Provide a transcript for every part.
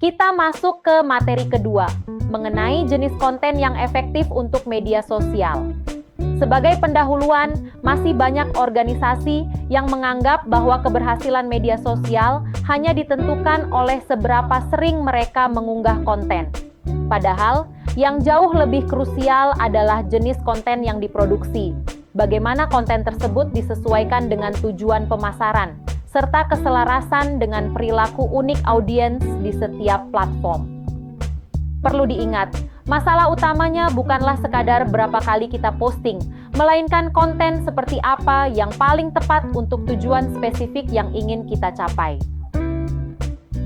Kita masuk ke materi kedua, mengenai jenis konten yang efektif untuk media sosial. Sebagai pendahuluan, masih banyak organisasi yang menganggap bahwa keberhasilan media sosial hanya ditentukan oleh seberapa sering mereka mengunggah konten. Padahal, yang jauh lebih krusial adalah jenis konten yang diproduksi. Bagaimana konten tersebut disesuaikan dengan tujuan pemasaran, serta keselarasan dengan perilaku unik audiens di setiap platform. Perlu diingat, masalah utamanya bukanlah sekadar berapa kali kita posting, melainkan konten seperti apa yang paling tepat untuk tujuan spesifik yang ingin kita capai.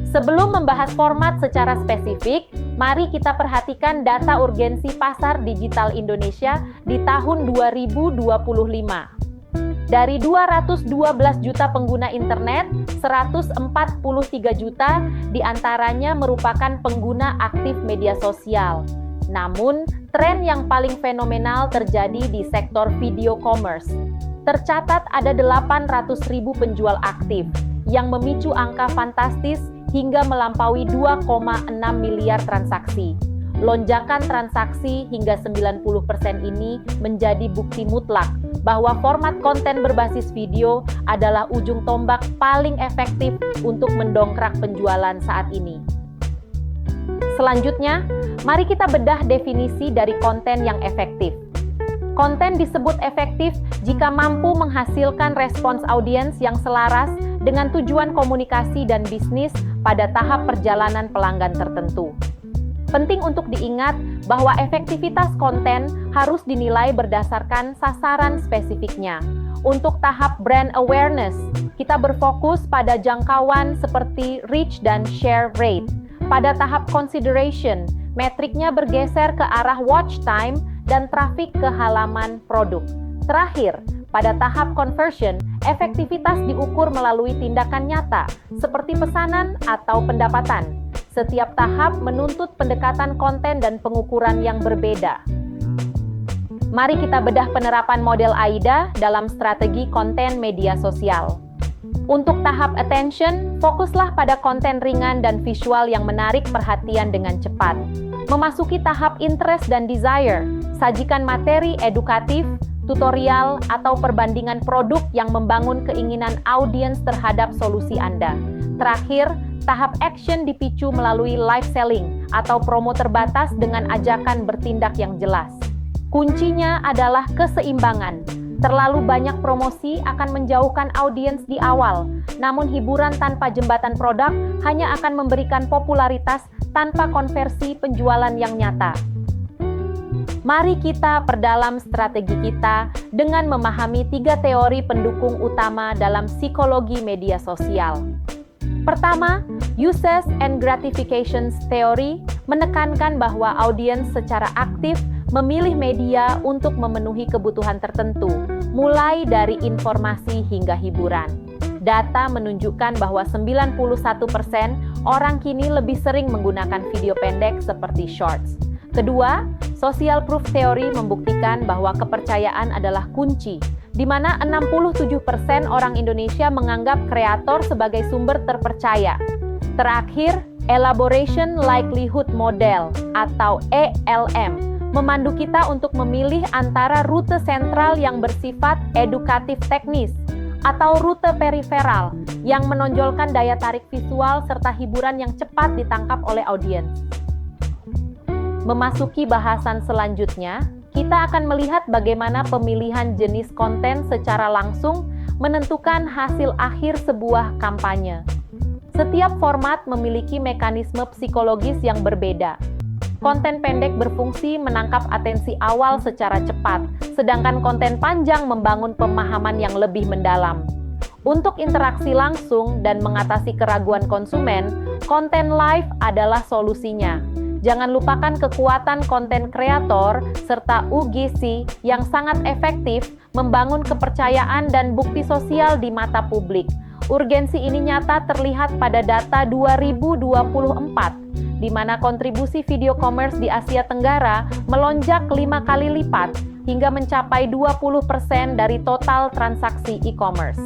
Sebelum membahas format secara spesifik, mari kita perhatikan data urgensi pasar digital Indonesia di tahun 2025. Dari 212 juta pengguna internet, 143 juta diantaranya merupakan pengguna aktif media sosial. Namun, tren yang paling fenomenal terjadi di sektor video commerce. Tercatat ada 800.000 penjual aktif, yang memicu angka fantastis hingga melampaui 2,6 miliar transaksi. Lonjakan transaksi hingga 90% ini menjadi bukti mutlak bahwa format konten berbasis video adalah ujung tombak paling efektif untuk mendongkrak penjualan saat ini. Selanjutnya, mari kita bedah definisi dari konten yang efektif. Konten disebut efektif jika mampu menghasilkan respons audiens yang selaras dengan tujuan komunikasi dan bisnis pada tahap perjalanan pelanggan tertentu. Penting untuk diingat bahwa efektivitas konten harus dinilai berdasarkan sasaran spesifiknya. Untuk tahap brand awareness, kita berfokus pada jangkauan seperti reach dan share rate. Pada tahap consideration, metriknya bergeser ke arah watch time dan trafik ke halaman produk. Terakhir, pada tahap conversion, efektivitas diukur melalui tindakan nyata, seperti pesanan atau pendapatan. Setiap tahap menuntut pendekatan konten dan pengukuran yang berbeda. Mari kita bedah penerapan model AIDA dalam strategi konten media sosial. Untuk tahap attention, fokuslah pada konten ringan dan visual yang menarik perhatian dengan cepat. Memasuki tahap interest dan desire, sajikan materi edukatif, tutorial, atau perbandingan produk yang membangun keinginan audiens terhadap solusi Anda. Terakhir, tahap action dipicu melalui live selling atau promo terbatas dengan ajakan bertindak yang jelas. Kuncinya adalah keseimbangan. Terlalu banyak promosi akan menjauhkan audiens di awal, namun hiburan tanpa jembatan produk hanya akan memberikan popularitas tanpa konversi penjualan yang nyata. Mari kita perdalam strategi kita dengan memahami 3 teori pendukung utama dalam psikologi media sosial. Pertama, uses and gratifications theory menekankan bahwa audiens secara aktif memilih media untuk memenuhi kebutuhan tertentu, mulai dari informasi hingga hiburan. Data menunjukkan bahwa 91% orang kini lebih sering menggunakan video pendek seperti shorts. Kedua, social proof theory membuktikan bahwa kepercayaan adalah kunci, di mana 67% orang Indonesia menganggap kreator sebagai sumber terpercaya. Terakhir, elaboration likelihood model atau ELM memandu kita untuk memilih antara rute sentral yang bersifat edukatif teknis atau rute periferal yang menonjolkan daya tarik visual serta hiburan yang cepat ditangkap oleh audiens. Memasuki bahasan selanjutnya, kita akan melihat bagaimana pemilihan jenis konten secara langsung menentukan hasil akhir sebuah kampanye. Setiap format memiliki mekanisme psikologis yang berbeda. Konten pendek berfungsi menangkap atensi awal secara cepat, sedangkan konten panjang membangun pemahaman yang lebih mendalam. Untuk interaksi langsung dan mengatasi keraguan konsumen, konten live adalah solusinya. Jangan lupakan kekuatan konten kreator serta UGC yang sangat efektif membangun kepercayaan dan bukti sosial di mata publik. Urgensi ini nyata terlihat pada data 2024, di mana kontribusi video commerce di Asia Tenggara melonjak 5 kali lipat hingga mencapai 20% dari total transaksi e-commerce.